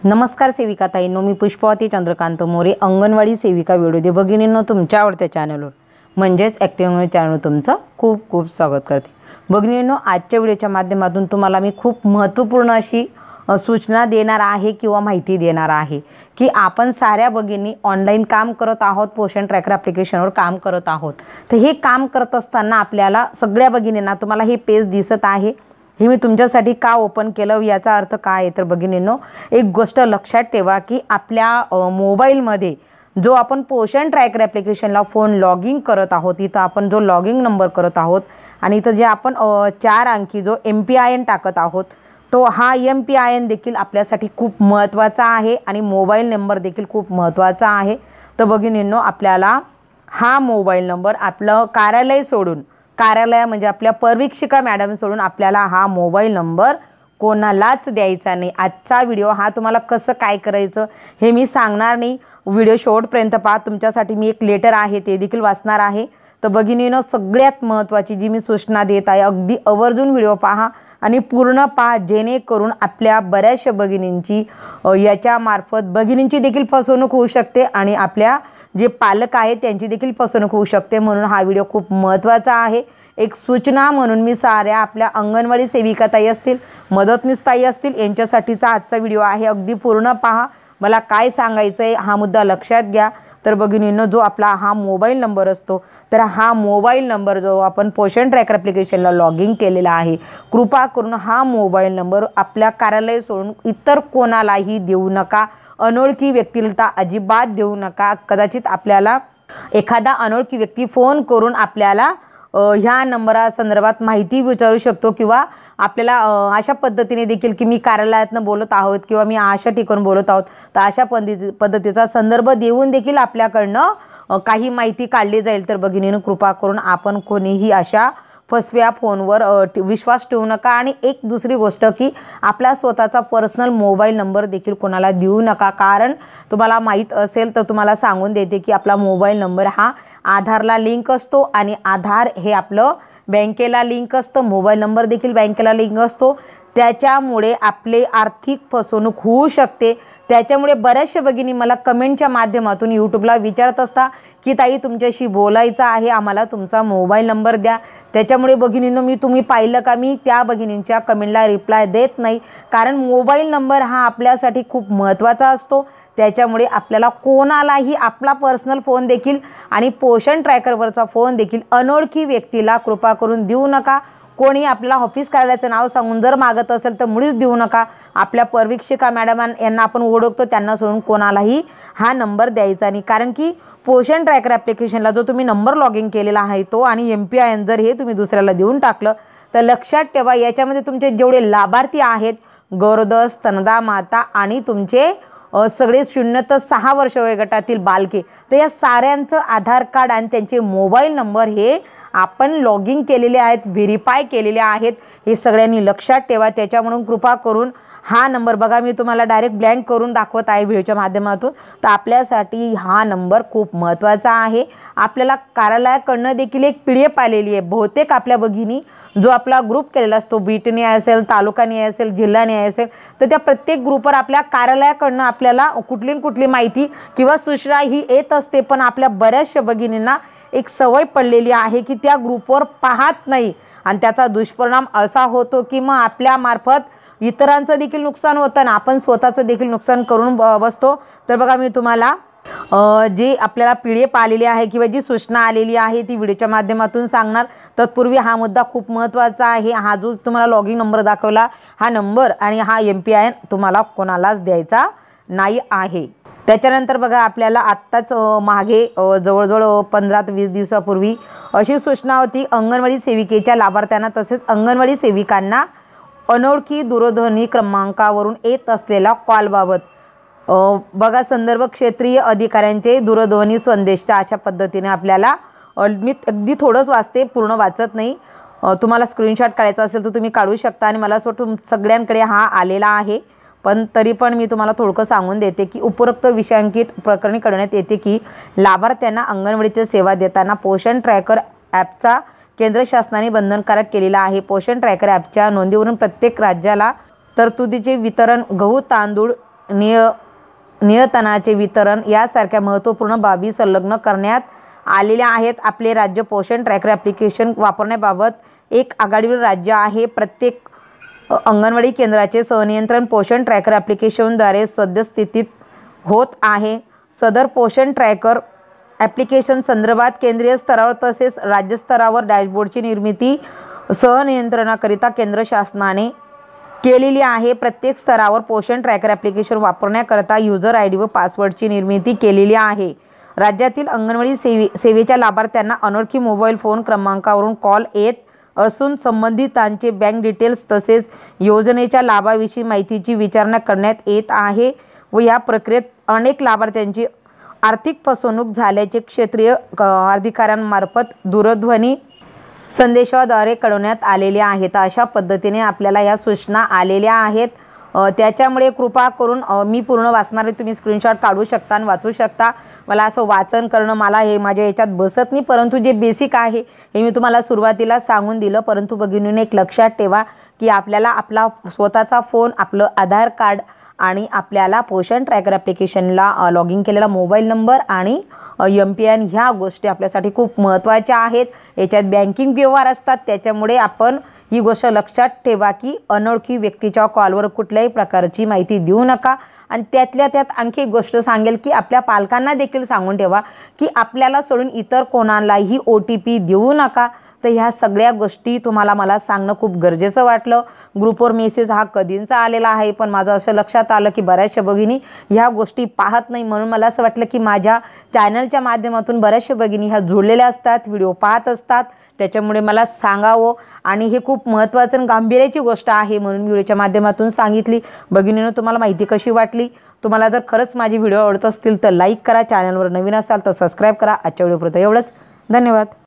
नमस्कार सेविका ताईंनो, मी पुष्पावती चंद्रकांत मोरे, अंगणवाडी सेविका व्हिडिओ भगिनींनो तुमच्या आवडत्या चॅनलवर म्हणजेच ॲक्टिव्ह चॅनल तुमचं खूप खूप स्वागत करते। भगिनींनो, आजच्या व्हिडिओच्या माध्यमातून तुम्हाला मी खूप महत्त्वपूर्ण अशी सूचना देणार आहे किंवा माहिती देणार आहे की आपण साऱ्या भगिनी ऑनलाईन काम करत आहोत, पोषण ट्रॅकर ॲप्लिकेशनवर काम करत आहोत। तर हे काम करत असताना आपल्याला सगळ्या भगिनींना तुम्हाला हे पेज दिसत आहे, हे मी तुमच्यासाठी का ओपन केलं याचा अर्थ काय आहे तर भगिनींनो, एक गोष्ट लक्षात ठेवा की आपल्या मोबाईलमध्ये जो आपण पोषण ट्रॅकर ॲप्लिकेशनला फोन लॉगिंग करत आहोत, इथं आपण जो लॉगिंग नंबर करत आहोत आणि इथं जे आपण 4 अंकी जो MPIN टाकत आहोत, तो हा MPIN देखील आपल्यासाठी खूप महत्त्वाचा आहे आणि मोबाईल नंबर देखील खूप महत्त्वाचा आहे। तर भगिनींनो, आपल्याला हा मोबाईल नंबर आपलं कार्यालय सोडून, कार्यालय म्हणजे आपल्या परिवीक्षिका मॅडम सोडून आपल्याला हा मोबाईल नंबर कोणालाच द्यायचा नाही। आजचा व्हिडिओ हा तुम्हाला कसं काय करायचं हे मी सांगणार नाही, व्हिडिओ शेवटपर्यंत पहा। तुमच्यासाठी मी एक लेटर आहे ते देखील वाचणार आहे। तर भगिनींनो, सगळ्यात महत्त्वाची जी मी सूचना देत आहे, अगदी आवर्जून व्हिडिओ पहा आणि पूर्ण पहा, जेणेकरून आपल्या बऱ्याचशा भगिनींची याच्यामार्फत भगिनींची देखील फसवणूक होऊ शकते आणि आपल्या जे पालक आहेत त्यांची देखील फसवणूक होऊ शकते। म्हणून हा व्हिडिओ खूप महत्त्वाचा आहे। एक सूचना म्हणून मी साऱ्या आपल्या अंगणवाडी सेविका ताई असतील, मदतनीस ताई असतील, यांच्यासाठीचा आजचा व्हिडिओ आहे, अगदी पूर्ण पहा। मला काय सांगायचं आहे हा मुद्दा लक्षात घ्या। तर भगिनींनो, जो आपला हा मोबाईल नंबर असतो, तर हा मोबाईल नंबर जो आपण पोषण ट्रॅकर ॲप्लिकेशनला लॉगिंग केलेला आहे, कृपा करून हा मोबाईल नंबर आपल्या कार्यालय सोडून इतर कोणालाही देऊ नका, अनोळखी व्यक्तीला अजिबात देऊ नका। कदाचित आपल्याला एखादा अनोळखी व्यक्ती फोन करून आपल्याला ह्या नंबरा संदर्भात माहिती विचारू शकतो किंवा आपल्याला अशा पद्धतीने देखील की मी कार्यालयातनं बोलत आहोत किंवा मी अशा ठिकाणी बोलत आहोत, तर अशा पद्धतीचा संदर्भ देऊन देखील आपल्याकडनं काही माहिती काढली जाईल। तर भगिनींनो, कृपा करून आपण कोणीही अशा फसव्या फोनवर विश्वास ठेवू नका। आणि एक दुसरी गोष्ट की आपला स्वतःचा पर्सनल मोबाईल नंबर देखील कोणाला देऊ नका, कारण तुम्हाला माहीत असेल तर तुम्हाला सांगून देते की आपला मोबाईल नंबर हा आधारला लिंक असतो आणि आधार हे आपलं बँकेला लिंक असतं, मोबाईल नंबर देखील बँकेला लिंक असतो, त्याच्यामुळे आपले आर्थिक फसवणूक होऊ शकते। त्याच्यामुळे बऱ्याचशा भगिनी मला कमेंटच्या माध्यमातून यूट्यूबला विचारत असता की ताई तुमच्याशी बोलायचं आहे, आम्हाला तुमचा मोबाईल नंबर द्या। त्याच्यामुळे भगिनींनो, तुम्ही पाहिलं का, मी त्या भगिनींच्या कमेंटला रिप्लाय देत नाही, कारण मोबाईल नंबर हा आपल्यासाठी खूप महत्त्वाचा असतो। त्याच्यामुळे आपल्याला कोणालाही आपला पर्सनल फोन देखील आणि पोषण ट्रॅकरवरचा फोन देखील अनोळखी व्यक्तीला कृपा करून देऊ नका। कोणी आपल्याला ऑफिस कार्यालयाचं नाव सांगून जर मागत असेल तर मुळीच देऊ नका। आपल्या परिवीक्षिका मॅडम यांना आपण ओळखतो, त्यांना सोडून कोणालाही हा नंबर द्यायचा नाही, कारण की पोषण ट्रॅकर ॲप्लिकेशनला जो तुम्ही नंबर लॉगिंग केलेला आहे तो आणि MPIN जर हे तुम्ही दुसऱ्याला देऊन टाकलं तर लक्षात ठेवा, याच्यामध्ये तुमचे जेवढे लाभार्थी आहेत, गरोदर, स्तनदा माता आणि तुमचे सगळे 0 ते 6 वर्ष वयोगटातील बालके, तर या साऱ्यांचं आधार कार्ड आणि त्यांचे मोबाईल नंबर हे आपण लॉगिंग केलेले आहेत, व्हेरीफाय केलेले आहेत, हे सगळ्यांनी लक्षात ठेवा। त्याच्यामुळे कृपा करून हा नंबर बघा, मी तुम्हाला डायरेक्ट ब्लँक करून दाखवत आहे व्हिडिओच्या माध्यमातून। तर आपल्यासाठी हा नंबर खूप महत्त्वाचा आहे। आपल्याला कार्यालयाकडनं देखील एक PDF आलेली आहे। बहुतेक आपल्या भगिनी जो आपला ग्रुप केलेला असतो, बीटने असेल, तालुकाने असेल, जिल्ह्याने असेल, तर त्या प्रत्येक ग्रुपवर आपल्या कार्यालयाकडनं आपल्याला कुठली माहिती किंवा सूचना ही येत असते, पण आपल्या बऱ्याचशा भगिनींना एक सवय पडलेली आहे की त्या ग्रुपवर पाहत नाही आणि त्याचा दुष्परिणाम असा होतो की मग आपल्यामार्फत इतरांचं देखील नुकसान होतं आणि आपण स्वतःचं देखील नुकसान करून बसतो। तर बघा, मी तुम्हाला जे आपल्याला PDF आलेली आहे किंवा जी सूचना आलेली आहे ती व्हिडिओच्या माध्यमातून सांगणार। तत्पूर्वी हा मुद्दा खूप महत्त्वाचा आहे। हा जो तुम्हाला लॉगिंग नंबर दाखवला, हा नंबर आणि हा MPIN तुम्हाला कोणालाच द्यायचा नाही आहे। त्याच्यानंतर बघा, आपल्याला आत्ताच मागे जवळजवळ 15 ते 20 दिवसापूर्वी अशी सूचना होती, अंगणवाडी सेविकेच्या लाभार्थ्यांना तसेच अंगणवाडी सेविकांना अनोळखी दूरध्वनी क्रमांकावरून येत असलेला कॉलबाबत बघा, संदर्भ क्षेत्रीय अधिकाऱ्यांचे दूरध्वनी संदेशच्या अशा पद्धतीने आपल्याला, मी अगदी थोडंच वाचते, पूर्ण वाचत नाही, तुम्हाला स्क्रीनशॉट काढायचा असेल तर तुम्ही काढू शकता आणि मला असं वाटतं सगळ्यांकडे हा आलेला आहे, पण तरी पण मी तुम्हाला थोडकं सांगून देते की उपरोक्त विषयांकित प्रकरणी कळवण्यात येते की लाभार्थ्यांना अंगणवाडीची सेवा देताना पोषण ट्रॅकर ॲपचा केंद्र शासनाने बंधनकारक केलेला आहे। पोषण ट्रॅकर ॲपच्या नोंदीवरून प्रत्येक राज्याला तरतुदीचे वितरण गहू, तांदूळ, नियतनाचे वितरण यासारख्या महत्त्वपूर्ण बाबी संलग्न करण्यात आलेल्या आहेत. आपले राज्य पोषण ट्रॅकर ॲप्लिकेशन वापरण्याबाबत एक आघाडीवर राज्य आहे. प्रत्येक अंगणवाडी केंद्राचे सहनियंत्रण पोषण ट्रॅकर ॲप्लिकेशनद्वारे सद्यस्थितीत होत आहे. सदर पोषण ट्रॅकर ॲप्लिकेशन संदर्भात केंद्रीय स्तरावर तसेच राज्य स्तरावर डॅशबोर्डची निर्मिती सहनियंत्रणाकरिता केंद्र शासनाने केलेली आहे. प्रत्येक स्तरावर पोषण ट्रॅकर ॲप्लिकेशन वापरण्याकरता यूजर ID व पासवर्डची निर्मिती केलेली आहे. राज्यातील अंगणवाडी सेवेच्या लाभार्थ्यांना अनोळखी मोबाईल फोन क्रमांकावरून कॉल येत असून संबंधितांचे बँक डिटेल्स तसेच योजनेच्या लाभाविषयी माहितीची विचारणा करण्यात येत आहे व या प्रक्रियेत अनेक लाभार्थ्यांची आर्थिक फसवणूक झाल्याचे क्षेत्रीय अधिकाऱ्यांमार्फत दूरध्वनी संदेशाद्वारे कळवण्यात आलेले आहेत. अशा पद्धतीने आपल्याला या सूचना आलेल्या आहेत. त्याच्यामुळे कृपा करून मी पूर्ण वाचणारे तुम्ही स्क्रीनशॉट काढू शकता आणि वाचू शकता. मला असं वाचन करणं मला हे माझ्या याच्यात बसत नाही, परंतु जे बेसिक आहे हे मी तुम्हाला सुरुवातीला सांगून दिलं. परंतु भगिनींनो एक लक्षात ठेवा की आपल्याला आपला स्वतःचा फोन, आपलं आधार कार्ड आणि आपल्याला पोषण ट्रॅकर ॲप्लिकेशनला लॉग इन केलेला मोबाईल नंबर आणि MPN ह्या गोष्टी आपल्यासाठी खूप महत्त्वाच्या आहेत. याच्यात बँकिंग व्यवहार असतात. त्याच्यामुळे आपण ही गोष्ट लक्षात ठेवा की अनोळखी व्यक्तीच्या कॉलवर कुठल्याही प्रकारची माहिती देऊ नका. आणि त्यातल्या त्यात आणखी एक गोष्ट सांगेल की आपल्या पालकांना देखील सांगून ठेवा की आपल्याला सोडून इतर कोणालाही OTP देऊ नका. तर ह्या सगळ्या गोष्टी तुम्हाला मला सांगणं खूप गरजेचं वाटलं. ग्रुपवर मेसेज हा कधींचा आलेला आहे, पण माझं असं लक्षात आलं की बऱ्याचशा भगिनी ह्या गोष्टी पाहत नाही. म्हणून मला असं वाटलं की माझ्या चॅनलच्या माध्यमातून बऱ्याचशा भगिनी ह्या जुळलेल्या असतात, व्हिडिओ पाहत असतात. त्याच्यामुळे मला सांगावं आणि हे खूप महत्त्वाचं आणि गांभीर्याची गोष्ट आहे म्हणून व्हिडिओच्या माध्यमातून सांगितली. भगिनींनो तुम्हाला माहिती कशी वाटली? तुम्हाला जर खरंच माझे व्हिडिओ आवडत असतील तर लाईक करा. चॅनलवर नवीन असाल तर सबस्क्राईब करा. आजच्या व्हिडिओपुरतं एवढंच. धन्यवाद.